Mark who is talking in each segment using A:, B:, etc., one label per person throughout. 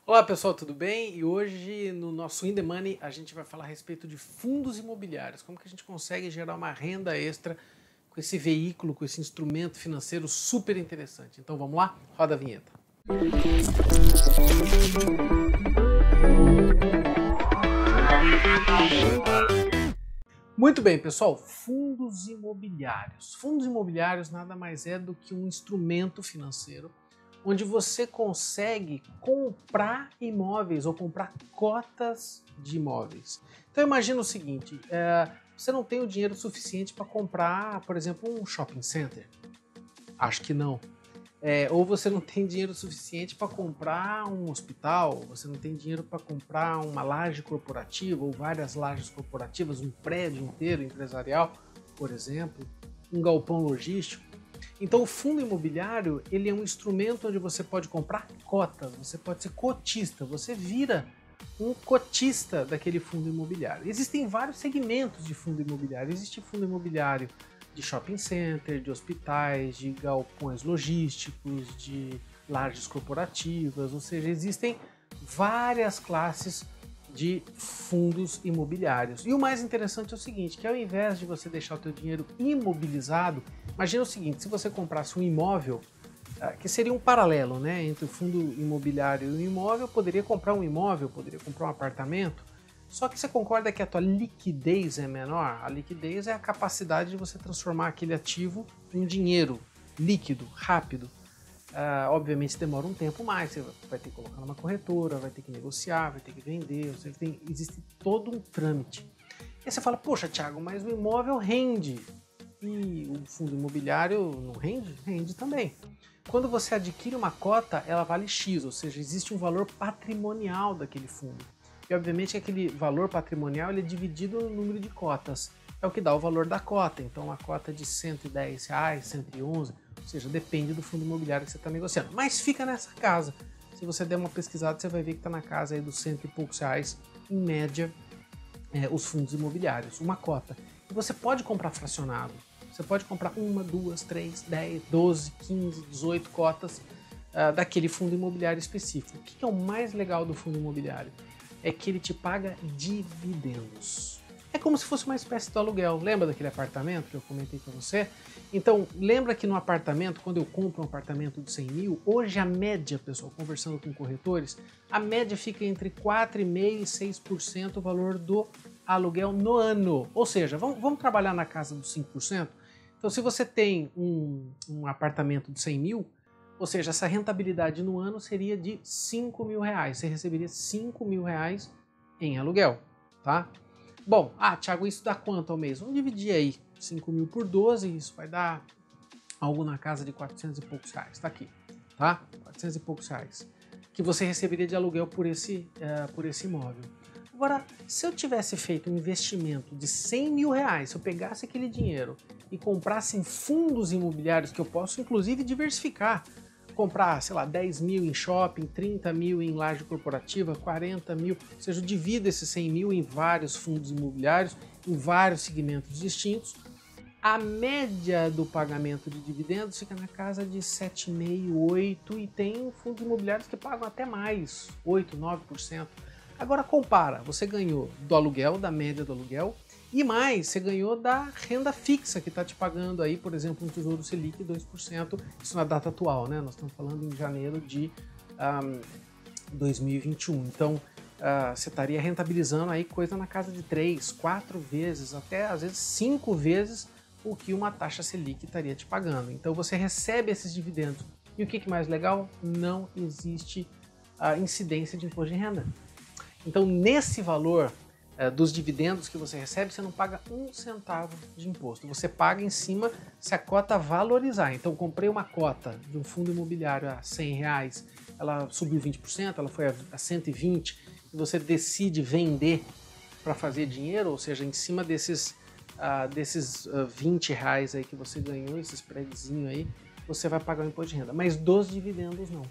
A: Olá pessoal, tudo bem? E hoje no nosso In The Money a gente vai falar a respeito de fundos imobiliários, como que a gente consegue gerar uma renda extra com esse veículo, com esse instrumento financeiro super interessante. Então vamos lá? Roda a vinheta. Muito bem, pessoal, fundos imobiliários. Fundos imobiliários nada mais é do que um instrumento financeiro onde você consegue comprar imóveis ou comprar cotas de imóveis. Então imagina o seguinte, você não tem o dinheiro suficiente para comprar, por exemplo, um shopping center? Acho que não. Ou você não tem dinheiro suficiente para comprar um hospital, você não tem dinheiro para comprar uma laje corporativa ou várias lajes corporativas, um prédio inteiro empresarial, por exemplo, um galpão logístico. Então o fundo imobiliário ele é um instrumento onde você pode comprar cotas, você pode ser cotista, você vira um cotista daquele fundo imobiliário. Existem vários segmentos de fundo imobiliário, existe fundo imobiliário de shopping center, de hospitais, de galpões logísticos, de lajes corporativas, ou seja, existem várias classes de fundos imobiliários. E o mais interessante é o seguinte, que ao invés de você deixar o teu dinheiro imobilizado, imagina o seguinte, se você comprasse um imóvel, que seria um paralelo, né, entre o fundo imobiliário e o imóvel, poderia comprar um imóvel, poderia comprar um apartamento, só que você concorda que a tua liquidez é menor? A liquidez é a capacidade de você transformar aquele ativo em dinheiro líquido, rápido. Obviamente demora um tempo mais, você vai ter que colocar numa corretora, vai ter que negociar, vai ter que vender, ou seja, existe todo um trâmite. E aí você fala, poxa Thiago, mas o imóvel rende e o fundo imobiliário não rende? Rende também. Quando você adquire uma cota, ela vale X, ou seja, existe um valor patrimonial daquele fundo. E obviamente aquele valor patrimonial ele é dividido no número de cotas, é o que dá o valor da cota. Então uma cota de R$110, 111, ou seja, depende do fundo imobiliário que você está negociando. Mas fica nessa casa. Se você der uma pesquisada, você vai ver que está na casa aí dos cento e poucos reais, em média, os fundos imobiliários, uma cota. E você pode comprar fracionado. Você pode comprar 1, 2, 3, 10, 12, 15, 18 cotas daquele fundo imobiliário específico. O que é o mais legal do fundo imobiliário? É que ele te paga dividendos. É como se fosse uma espécie de aluguel. Lembra daquele apartamento que eu comentei com você? Então, lembra que no apartamento, quando eu compro um apartamento de 100 mil, hoje a média, pessoal, conversando com corretores, a média fica entre 4,5% e 6% o valor do aluguel no ano. Ou seja, vamos trabalhar na casa dos 5%? Então, se você tem um apartamento de 100 mil, ou seja, essa rentabilidade no ano seria de R$5.000. Você receberia R$5.000 em aluguel, tá? Bom, Thiago, isso dá quanto ao mês? Vamos dividir aí 5 mil por 12, isso vai dar algo na casa de 400 e poucos reais, tá aqui, tá? 400 e poucos reais, que você receberia de aluguel por esse imóvel. Agora, se eu tivesse feito um investimento de 100 mil reais, se eu pegasse aquele dinheiro e comprasse em fundos imobiliários, que eu posso inclusive diversificar, comprar, sei lá, 10 mil em shopping, 30 mil em laje corporativa, 40 mil, ou seja, eu divido esses 100 mil em vários fundos imobiliários, em vários segmentos distintos, a média do pagamento de dividendos fica na casa de 7,5%, 8%, e tem fundos imobiliários que pagam até mais, 8%, 9%. Agora compara, você ganhou do aluguel, da média do aluguel, e mais, você ganhou da renda fixa que está te pagando aí, por exemplo, um Tesouro Selic 2%, isso na data atual, né? Nós estamos falando em janeiro de 2021. Então, você estaria rentabilizando aí coisa na casa de 3, 4 vezes, até às vezes 5 vezes o que uma taxa Selic estaria te pagando. Então, você recebe esses dividendos. E o que é mais legal? Não existe incidência de imposto de renda. Então, nesse valor dos dividendos que você recebe, você não paga um centavo de imposto. Você paga em cima se a cota valorizar. Então, comprei uma cota de um fundo imobiliário a R$100, ela subiu 20%, ela foi a 120, e você decide vender para fazer dinheiro, ou seja, em cima desses R$20 aí que você ganhou, esse spreadzinho aí, você vai pagar o imposto de renda. Mas dos dividendos, não.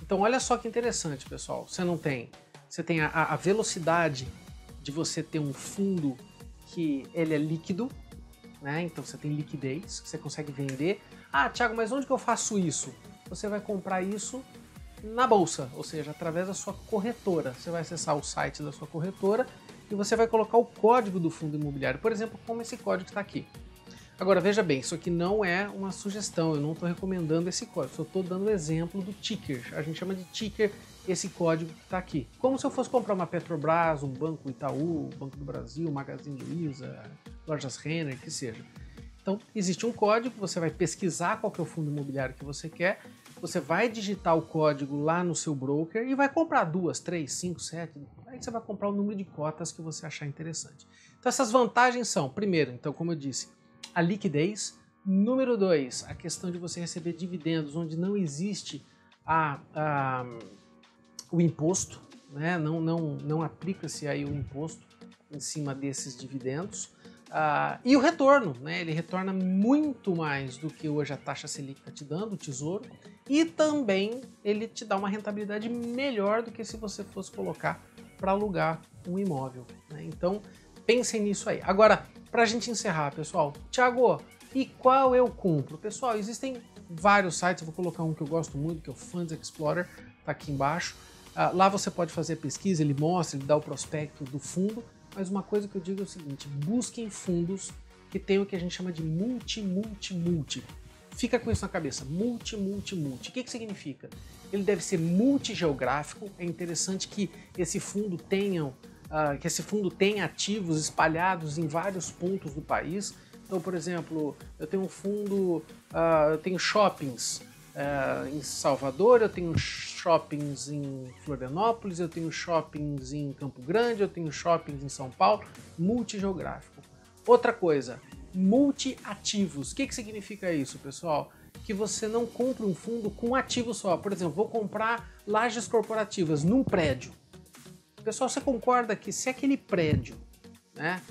A: Então, olha só que interessante, pessoal. Você tem a velocidade de você ter um fundo que ele é líquido, né? Então você tem liquidez, você consegue vender. Thiago, mas onde que eu faço isso? Você vai comprar isso na bolsa, ou seja, através da sua corretora. Você vai acessar o site da sua corretora e você vai colocar o código do fundo imobiliário, por exemplo, como esse código que está aqui. Agora, veja bem, isso aqui não é uma sugestão, eu não estou recomendando esse código, só estou dando o exemplo do ticker. A gente chama de ticker esse código que está aqui. Como se eu fosse comprar uma Petrobras, um Banco Itaú, Banco do Brasil, Magazine Luiza, Lojas Renner, que seja. Então, existe um código, você vai pesquisar qual que é o fundo imobiliário que você quer, você vai digitar o código lá no seu broker e vai comprar 2, 3, 5, 7, aí você vai comprar o número de cotas que você achar interessante. Então, essas vantagens são, primeiro, então, como eu disse, a liquidez. Número 2, a questão de você receber dividendos onde não existe o imposto, né? Não aplica-se aí o imposto em cima desses dividendos. E o retorno, né? Ele retorna muito mais do que hoje a taxa Selic está te dando, o Tesouro, e também ele te dá uma rentabilidade melhor do que se você fosse colocar para alugar um imóvel, né? Então, pensem nisso aí. Agora, para a gente encerrar, pessoal, Thiago, e qual eu compro? Pessoal, existem vários sites, eu vou colocar um que eu gosto muito, que é o Funds Explorer, tá aqui embaixo. Lá você pode fazer pesquisa, ele mostra, ele dá o prospecto do fundo, mas uma coisa que eu digo é o seguinte, busquem fundos que tem o que a gente chama de multi. Fica com isso na cabeça, multi. O que significa? Ele deve ser multigeográfico, é interessante que esse fundo tenha ativos espalhados em vários pontos do país. Então, por exemplo, eu tenho um fundo, eu tenho shoppings em Salvador, eu tenho shoppings em Florianópolis, eu tenho shoppings em Campo Grande, eu tenho shoppings em São Paulo, multigeográfico. Outra coisa, multiativos. O que significa isso, pessoal? Que você não compra um fundo com um ativo só. Por exemplo, vou comprar lajes corporativas num prédio. Pessoal, você concorda que se aquele prédio, né,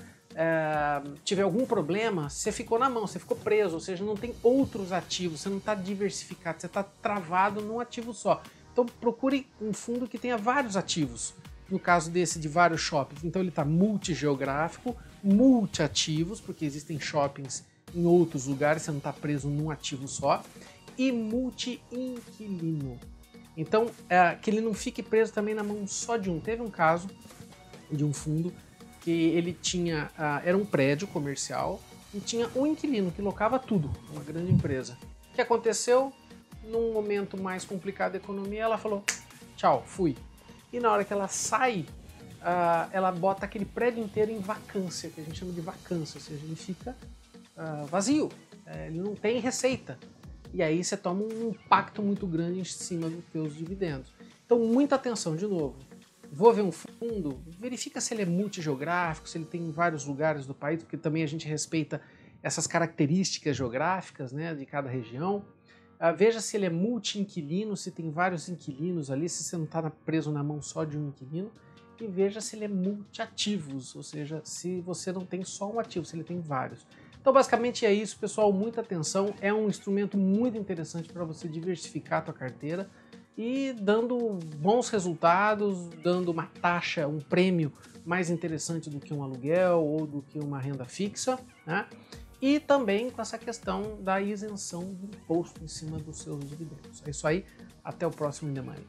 A: tiver algum problema, você ficou na mão, você ficou preso, ou seja, não tem outros ativos, você não está diversificado, você está travado num ativo só. Então procure um fundo que tenha vários ativos, no caso desse de vários shoppings. Então ele está multigeográfico, multiativos, porque existem shoppings em outros lugares, você não está preso num ativo só, e multi-inquilino. Então, que ele não fique preso também na mão só de um. Teve um caso de um fundo que ele tinha, era um prédio comercial e tinha um inquilino que locava tudo, uma grande empresa. O que aconteceu? Num momento mais complicado da economia, ela falou, tchau, fui. E na hora que ela sai, ela bota aquele prédio inteiro em vacância, que a gente chama de vacância, ou seja, ele fica vazio, ele não tem receita. E aí você toma um impacto muito grande em cima dos seus dividendos. Então, muita atenção, de novo. Vou ver um fundo, verifica se ele é multigeográfico, se ele tem em vários lugares do país, porque também a gente respeita essas características geográficas, né, de cada região. Veja se ele é multi-inquilino, se tem vários inquilinos ali, se você não está preso na mão só de um inquilino. E veja se ele é multi-ativos, ou seja, se você não tem só um ativo, se ele tem vários. Então, basicamente é isso, pessoal. Muita atenção. É um instrumento muito interessante para você diversificar a tua carteira e dando bons resultados, dando uma taxa, um prêmio mais interessante do que um aluguel ou do que uma renda fixa, né? E também com essa questão da isenção do imposto em cima dos seus dividendos. É isso aí. Até o próximo In The Money.